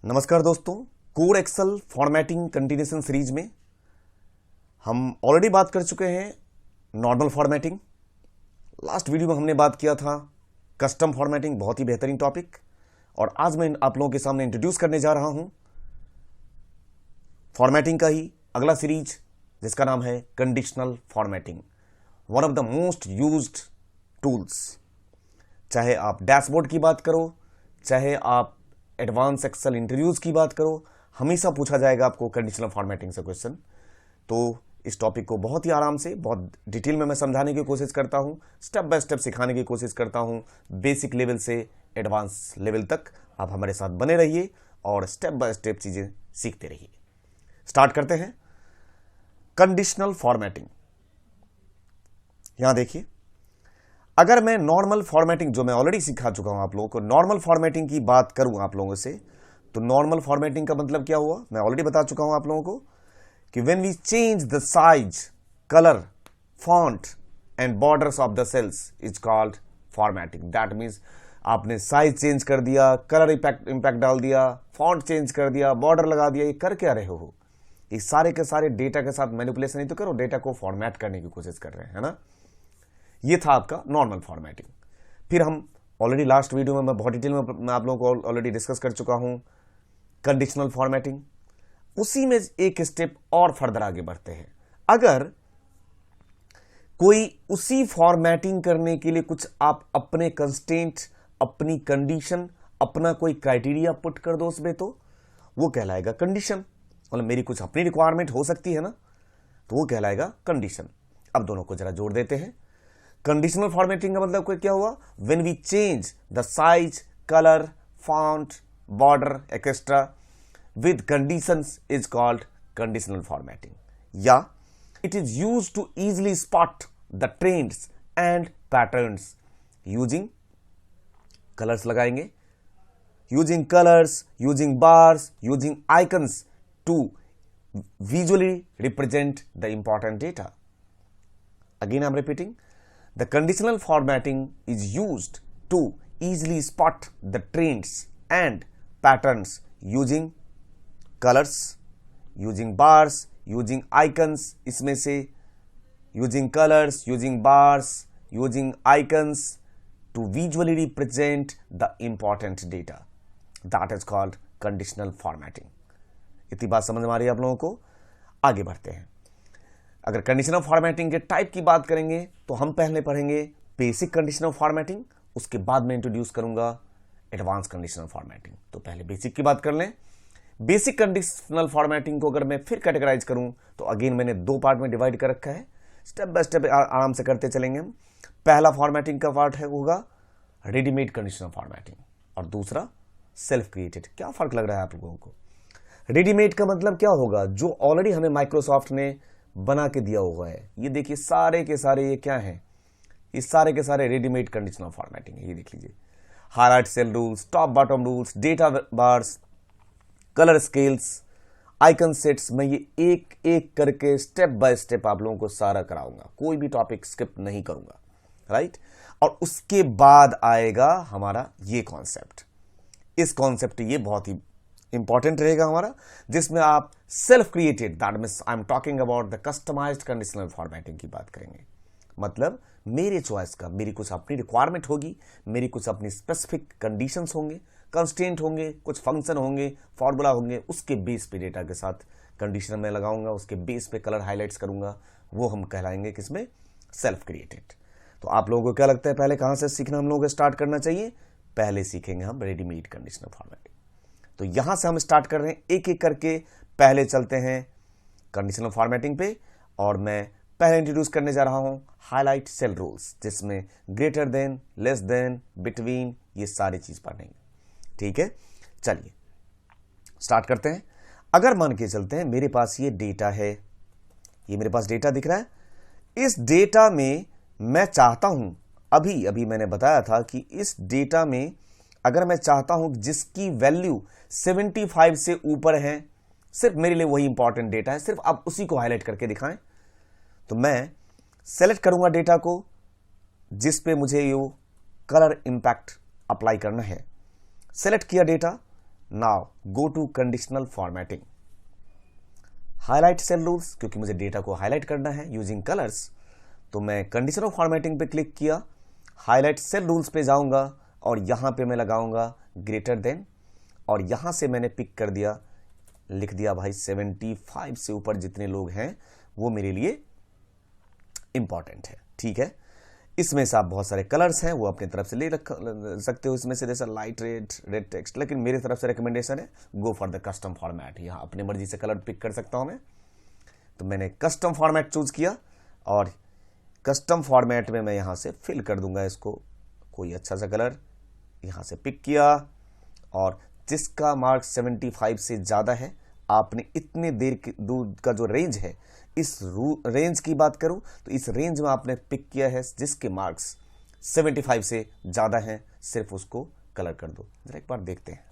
नमस्कार दोस्तों, code Excel formatting continuation series में हम ऑलरेडी बात कर चुके हैं नॉर्मल फॉर्मेटिंग। लास्ट वीडियो में हमने बात किया था कस्टम फॉर्मेटिंग, बहुत ही बेहतरीन टॉपिक। और आज मैं आप लोगों के सामने इंट्रोड्यूस करने जा रहा हूं फॉर्मेटिंग का ही अगला सीरीज, जिसका नाम है conditional formatting, one of the most used tools. चाहे आप डैशबोर्ड की बात करो, चाहे आप एडवांस एक्सेल इंटरव्यूज की बात करो, हमेशा पूछा जाएगा आपको कंडीशनल फॉर्मेटिंग से क्वेश्चन। तो इस टॉपिक को बहुत ही आराम से, बहुत डिटेल में मैं समझाने की कोशिश करता हूं, स्टेप बाय स्टेप सिखाने की कोशिश करता हूं, बेसिक लेवल से एडवांस लेवल तक। आप हमारे साथ बने रहिए और स्टेप बाय स्टेप चीजें सीखते रहिए। स्टार्ट करते हैं कंडीशनल फॉर्मेटिंग। यहां देखिए, अगर मैं नॉर्मल फॉर्मेटिंग जो मैं ऑलरेडी सिखा चुका हूं आप लोगों को, नॉर्मल फॉर्मेटिंग की बात करूं आप लोगों से, तो नॉर्मल फॉर्मेटिंग का मतलब क्या हुआ, मैं ऑलरेडी बता चुका हूं आप लोगों को कि when we change the size, colour, font and borders of the cells is called formatting. That means आपने साइज चेंज कर दिया, कलर इंपैक्ट डाल दिया, फॉन्ट चेंज कर दिया, बॉर्डर लगा दिया। ये कर क्या रहे हो? ये सारे के सारे डेटा के साथ मैनिपुलेशन ही तो करो, डेटा को फॉर्मेट करने की कोशिश कर रहे हैं, है ना। ये था आपका नॉर्मल फॉर्मेटिंग। फिर हम ऑलरेडी लास्ट वीडियो में मैं बहुत डिटेल में मैं आप लोगों को ऑलरेडी डिस्कस कर चुका हूं कंडीशनल फॉर्मेटिंग। उसी में एक स्टेप और फर्दर आगे बढ़ते हैं। अगर कोई उसी फॉर्मेटिंग करने के लिए कुछ आप अपने कंस्ट्रेंट, अपनी कंडीशन, अपना कोई क्राइटेरिया पुट कर दो उसमें, तो वो कहलाएगा कंडीशन। मतलब मेरी कुछ अपनी रिक्वायरमेंट हो सकती है ना, तो वो कहलाएगा कंडीशन। अब दोनों को जरा जोड़ देते हैं। कंडीशनल फॉर्मेटिंग का मतलब क्या हुआ? When we change the size, colour, font, border etcetera with conditions is called conditional formatting. या it is used to easily spot the trends and patterns using colours लगाएंगे, using colours, using bars, using icons to visually represent the important data. Again I'm repeating, the conditional formatting is used to easily spot the trends and patterns using colors, using bars, using icons, इसमें से using colors, using bars, using icons to visually represent the important data. That is called conditional formatting. इतनी बात समझ में आ रही है आप लोगों को? आगे बढ़ते हैं। अगर कंडीशनल फॉर्मेटिंग के टाइप की बात करेंगे तो हम पहले पढ़ेंगे बेसिक कंडीशनल फॉर्मेटिंग, उसके बाद मैं इंट्रोड्यूस करूंगा एडवांस कंडीशनल फॉर्मेटिंग। तो पहले बेसिक की बात कर लें। बेसिक कंडीशनल फॉर्मेटिंग को अगर मैं फिर कैटेगराइज करूं तो अगेन मैंने दो पार्ट में डिवाइड कर रखा है। स्टेप बाय स्टेप आराम से करते चलेंगे हम। पहला फॉर्मेटिंग का पार्ट होगा रेडीमेड कंडीशनल फॉर्मेटिंग और दूसरा सेल्फ क्रिएटेड। क्या फर्क लग रहा है आप लोगों को? रेडीमेड का मतलब क्या होगा? जो ऑलरेडी हमें माइक्रोसॉफ्ट ने बना के दिया हुआ है। ये देखिए सारे के सारे ये क्या हैं? ये सारे के सारे रेडीमेड कंडीशनल फॉर्मेटिंग है। ये देख लीजिए, highlight cell rules, top bottom rules, data bars, colour scales, icon sets. मैं ये एक एक करके स्टेप बाय स्टेप आप लोगों को सारा कराऊंगा, कोई भी टॉपिक स्किप नहीं करूंगा, राइट। और उसके बाद आएगा हमारा ये कॉन्सेप्ट। इस कॉन्सेप्ट ये बहुत ही इंपॉर्टेंट रहेगा हमारा, जिसमें आप self created, that means I am talking about the customised conditional formatting की बात करेंगे। मतलब मेरे चॉइस का, मेरी कुछ अपनी रिक्वायरमेंट होगी, मेरी कुछ अपनी स्पेसिफिक कंडीशंस होंगे, कंस्ट्रेंट होंगे, कुछ फंक्शन होंगे, फॉर्मूला होंगे, उसके बेस पे डेटा के साथ कंडीशन में लगाऊंगा, उसके बेस पे कलर हाईलाइट्स करूंगा। वो हम कहलाएंगे किसमें? Self created. तो आप लोगों को क्या लगता है पहले कहां से सीखना हम लोगों को स्टार्ट करना चाहिए? पहले सीखेंगे हम रेडीमेड कंडीशनल फॉर्मेटिंग। तो यहां से हम स्टार्ट कर रहे हैं एक एक करके। पहले चलते हैं कंडीशनल फॉर्मेटिंग पे और मैं पहले इंट्रोड्यूस करने जा रहा हूं हाईलाइट सेल रूल्स, जिसमें greater than, less than, between, ये सारी चीज पढ़ेंगे। ठीक है, चलिए स्टार्ट करते हैं। अगर मान के चलते हैं मेरे पास ये डेटा है, ये मेरे पास डेटा दिख रहा है। इस डेटा में मैं चाहता हूं, अभी अभी मैंने बताया था कि इस डेटा में अगर मैं चाहता हूं जिसकी वैल्यू 75 से ऊपर है, सिर्फ मेरे लिए वही इंपॉर्टेंट डेटा है, सिर्फ आप उसी को हाईलाइट करके दिखाएं, तो मैं सेलेक्ट करूंगा डेटा को जिस पे मुझे ये कलर इंपैक्ट अप्लाई करना है। सेलेक्ट किया data, now go to conditional formatting, highlight cell rules, क्योंकि मुझे डेटा को हाईलाइट करना है यूजिंग कलर्स, तो मैं कंडीशनल फॉर्मेटिंग पे क्लिक किया, हाईलाइट सेल रूल्स पे जाऊंगा और यहां पे मैं लगाऊंगा ग्रेटर देन, और यहां से मैंने पिक कर दिया, लिख दिया भाई 75 से ऊपर जितने लोग हैं वो मेरे लिए इंपॉर्टेंट है। ठीक है, इसमें से आप बहुत सारे कलर्स हैं वो अपनी तरफ से ले सकते हो, इसमें से जैसा लाइट रेड, रेड टेक्स्ट, लेकिन मेरी तरफ से रिकमेंडेशन है go for the custom format, यहाँ अपनी मर्जी से कलर पिक कर सकता हूं मैं। तो मैंने कस्टम फॉर्मेट चूज किया और कस्टम फॉर्मेट में मैं यहां से फिल कर दूंगा इसको, कोई अच्छा सा कलर यहां से पिक किया, और जिसका मार्क 75 से ज्यादा है, आपने इतने दूर का जो रेंज है, इस रेंज की बात करूं तो इस रेंज में आपने पिक किया है जिसके मार्क्स 75 से ज्यादा हैं, सिर्फ उसको कलर कर दो। जरा एक बार देखते हैं,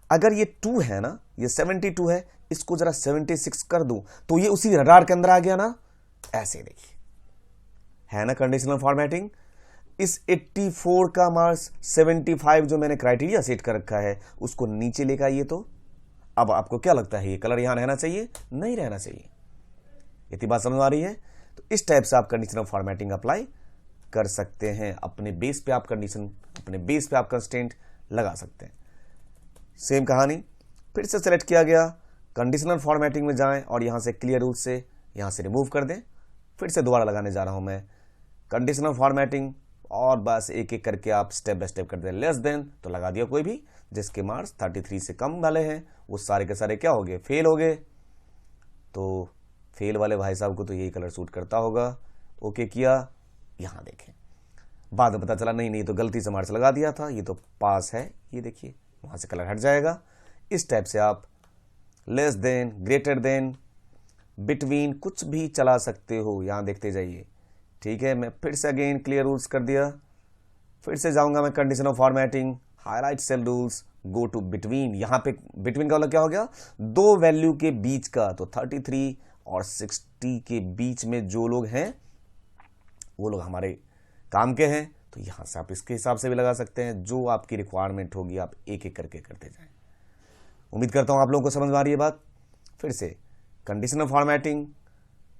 अगर ये 2 है ना, ये 72 है, इसको जरा 76 कर दूं तो ये उसी रडार के अंदर आ गया ना, ऐसे देखिए है ना कंडीशनल फॉर्मेटिंग। इस 84 का मार्क्स 75 जो मैंने क्राइटेरिया सेट कर रखा है उसको नीचे लेकर आइए, तो अब आपको क्या लगता है ये कलर यहां रहना चाहिए? नहीं रहना चाहिए। इतनी बात समझ आ रही है? तो इस टाइप से आप कंडीशनल फॉर्मेटिंग अप्लाई कर सकते हैं, अपने बेस पे आप कंडीशन, अपने बेस पे आप कंस्ट्रेंट लगा सकते हैं। सेम कहानी फिर से सेलेक्ट किया गया, कंडीशनल फॉर्मेटिंग में जाएं और यहां से क्लियर रूल से यहां से रिमूव कर दें, फिर से दोबारा लगाने जा रहा हूं मैं कंडीशनल फॉर्मेटिंग, और बस एक एक करके आप स्टेप बाय स्टेप कर दें। लेस देन तो लगा दिया कोई भी, जिसके मार्क्स 33 से कम वाले हैं वो सारे के सारे क्या हो गए? फेल हो गए। तो फेल वाले भाई साहब को तो यही कलर सूट करता होगा। ओके किया, यहां देखें, बाद में पता चला नहीं तो गलती से मार्क्स लगा दिया था, ये तो पास है, ये देखिए वहां से कलर हट जाएगा। इस टाइप से आप less than, greater than, between कुछ भी चला सकते हो, यहां देखते जाइए। ठीक है, मैं फिर से अगेन क्लियर रूल्स कर दिया, फिर से जाऊंगा मैं conditional formatting, highlight cell rules, go to between. यहां पे बिटवीन का मतलब क्या हो गया? 2 वैल्यू के बीच का, तो 33 और 60 के बीच में जो लोग हैं वो लोग हमारे काम के हैं, तो यहां से आप इसके हिसाब से भी लगा सकते हैं। जो आपकी रिक्वायरमेंट होगी आप एक एक करके करते जाएं। उम्मीद करता हूं आप लोगों को समझ में आ रही है बात। फिर से conditional formatting,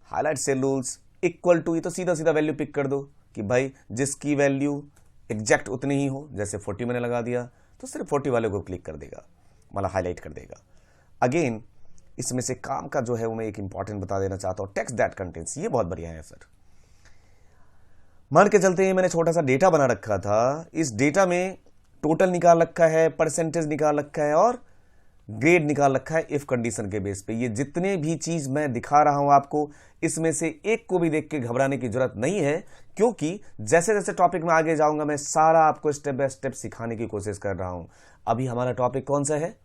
highlight cell rules equal to, ये तो सीधा सीधा वैल्यू पिक कर दो कि भाई जिसकी वैल्यू एग्जैक्ट उतनी ही हो, जैसे 40 मैंने लगा दिया तो सिर्फ 40 वाले को क्लिक कर देगा, मतलब हाईलाइट कर देगा। अगेन इसमें से काम का जो है वो मैं एक इंपॉर्टेंट बता देना चाहता हूं, टेक्स्ट दैट कंटेंट्स, ये बहुत बढ़िया है सर। मान के चलते हैं मैंने छोटा सा डेटा बना रखा था, इस डेटा में टोटल निकाल रखा है, परसेंटेज निकाल रखा है और ग्रेड निकाल रखा है इफ कंडीशन के बेस पे। ये जितने भी चीज मैं दिखा रहा हूं आपको, इसमें से एक को भी देख के घबराने की जरूरत नहीं है, क्योंकि जैसे जैसे टॉपिक में आगे जाऊंगा मैं सारा आपको स्टेप बाय स्टेप सिखाने की कोशिश कर रहा हूं। अभी हमारा टॉपिक कौन सा है?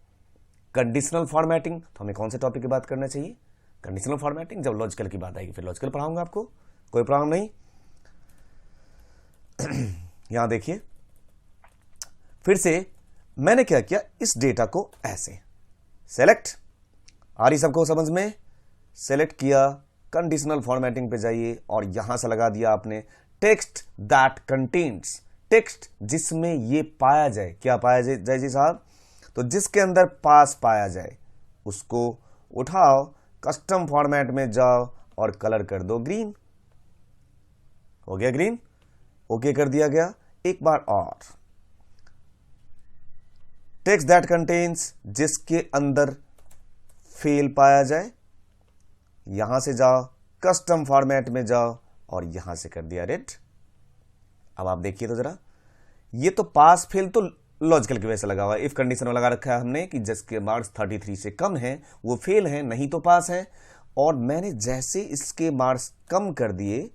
Conditional formatting. तो हमें कौन से टॉपिक की बात करना चाहिए? Conditional formatting. जब लॉजिकल की बात आएगी फिर लॉजिकल पढ़ाऊंगा आपको, कोई प्रॉब्लम नहीं। यहां देखिए, फिर से मैंने क्या किया, इस डेटा को ऐसे सेलेक्ट, आ रही सबको समझ में? सेलेक्ट किया, कंडीशनल फॉर्मेटिंग पे जाइए और यहां से लगा दिया आपने टेक्स्ट दैट कंटेन्स, टेक्स्ट जिसमें ये पाया जाए। क्या पाया जाए जी साहब? तो जिसके अंदर पास पाया जाए उसको उठाओ, कस्टम फॉर्मेट में जाओ और कलर कर दो ग्रीन। हो गया ग्रीन, ओके कर दिया गया। एक बार और, टेक्स्ट दैट कंटेन्स जिसके अंदर फेल पाया जाए, यहां से जाओ, कस्टम फॉर्मेट में जाओ और यहां से कर दिया रेड। अब आप देखिए तो जरा, ये तो पास फेल तो लॉजिकल की वजह से लगा हुआ है, इफ कंडीशन में लगा रखा है हमने कि जिसके मार्क्स 33 से कम हैं वो फेल हैं, नहीं तो पास हैं। और मैंने जैसे इसके मार्क्स कम कर दिए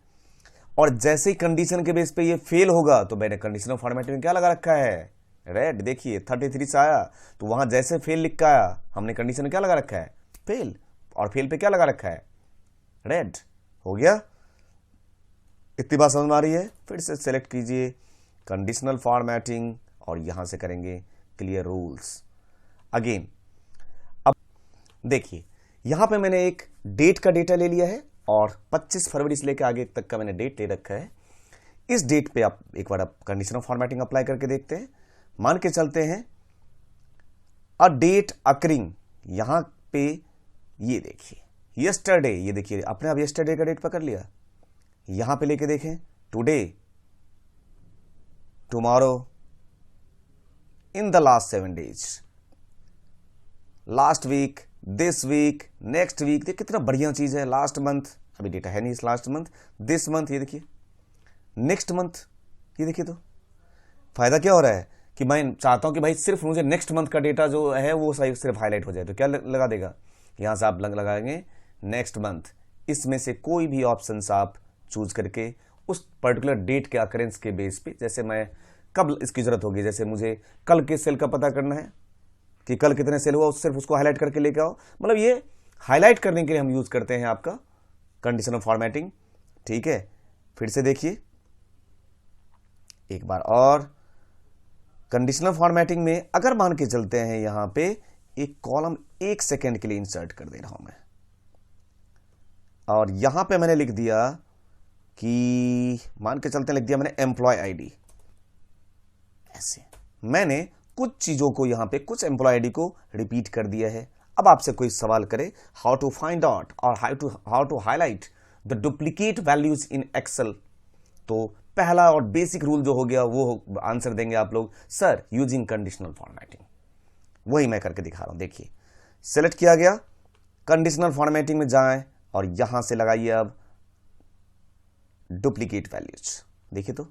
और जैसे ही कंडीशन के बेस पे ये फेल होगा, तो मैंने कंडीशनल फॉर्मेट में क्या लगा रखा है? रेड। देखिए 33 से आया तो वहां जैसे फेल लिख के आया, हमने कंडीशन में क्या लगा रखा है? फेल। और फेल पे क्या लगा रखा है? रेड। हो गया, इतनी बात समझ में आ रही है? फिर से सेलेक्ट कीजिए कंडीशनल फॉर्मेटिंग और यहां से करेंगे क्लियर रूल्स। अगेन अब देखिए, यहां पे मैंने एक डेट का डेटा ले लिया है और 25 फरवरी से लेकर आगे तक का मैंने डेट ले रखा है। इस डेट पे आप एक बार आप कंडीशनल फॉर्मेटिंग अप्लाई करके देखते हैं। मान के चलते हैं अ डेट अकरिंग, यहां पे ये देखिए यस्टरडे, ये देखिए अपने आप यस्टरडे का डेट पकड़ लिया। यहां पे लेके देखें today, tomorrow, in the last 7 days, last week, this week, next week. देखिए कितना बढ़िया चीज है। लास्ट मंथ, अभी डेटा है नहीं इस लास्ट मंथ, दिस मंथ, ये देखिए नेक्स्ट मंथ, ये देखिए। तो फायदा क्या हो रहा है कि मैं चाहता हूं कि भाई सिर्फ मुझे नेक्स्ट मंथ का डेटा जो है वो सही सिर्फ हाईलाइट हो जाए। तो क्या लगा देगा, यहां से आप लगाएंगे नेक्स्ट मंथ, इसमें से कोई भी ऑप्शन आप चूज करके उस पर्टिकुलर डेट के अकरेंस के बेस पे, जैसे मैं कब इसकी जरूरत होगी, जैसे मुझे कल के सेल का पता करना है कि कल कितने सेल हुआ, सिर्फ उसको हाईलाइट करके लेके आओ। मतलब ये हाईलाइट करने के लिए हम यूज करते हैं आपका कंडीशनल फॉर्मेटिंग। ठीक है, फिर से देखिए एक बार और। कंडीशनल फॉर्मेटिंग में अगर मान के चलते हैं यहां पे एक कॉलम 1 सेकेंड के लिए इंसर्ट कर दे रहा हूं मैं, और यहां पे मैंने लिख दिया कि मान के चलते लिख दिया मैंने एम्प्लॉय आईडी। ऐसे मैंने कुछ चीजों को यहां पे, कुछ एम्प्लॉय आईडी को रिपीट कर दिया है। अब आपसे कोई सवाल करे हाउ टू फाइंड आउट और how to highlight the duplicate values in Excel, तो पहला और बेसिक रूल जो हो गया वो आंसर देंगे आप लोग, सर यूजिंग कंडीशनल फॉर्मेटिंग। वही मैं करके दिखा रहा हूं। देखिए सिलेक्ट किया गया, कंडीशनल फॉर्मेटिंग में जाएं और यहां से लगाइए अब डुप्लीकेट वैल्यूज। देखिए तो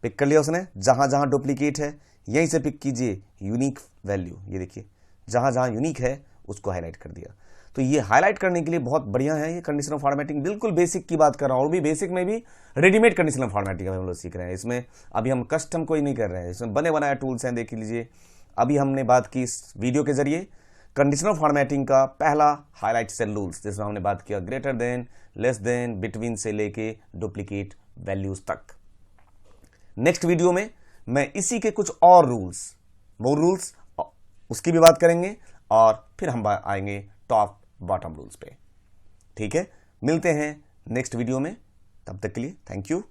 पिक कर लिया उसने, जहां जहां डुप्लीकेट है यहीं से पिक कीजिए यूनिक वैल्यू। ये देखिए जहां जहां यूनिक है उसको हाईलाइट कर दिया। तो ये हाईलाइट करने के लिए बहुत बढ़िया है ये कंडीशनल फॉर्मेटिंग। बिल्कुल बेसिक की बात कर रहा हूं, और भी बेसिक में भी रेडीमेड कंडीशनल फॉर्मेटिंग हम लोग सीख रहे हैं। इसमें अभी हम कस्टम कोई नहीं कर रहे हैं, इसमें बने बनाए टूल्स हैं, देख लीजिए। अभी हमने बात की इस वीडियो के जरिए कंडीशनल फॉर्मेटिंग का पहला हाईलाइट सेल रूल्स, जिसमें हमने बात किया greater than, less than, between से लेके डुप्लीकेट वैल्यूज तक। नेक्स्ट वीडियो में मैं इसी के कुछ और रूल्स, वो रूल्स उसकी भी बात करेंगे, और फिर हम आएंगे टॉप बॉटम रूल्स पे। ठीक है, मिलते हैं नेक्स्ट वीडियो में, तब तक के लिए थैंक यू।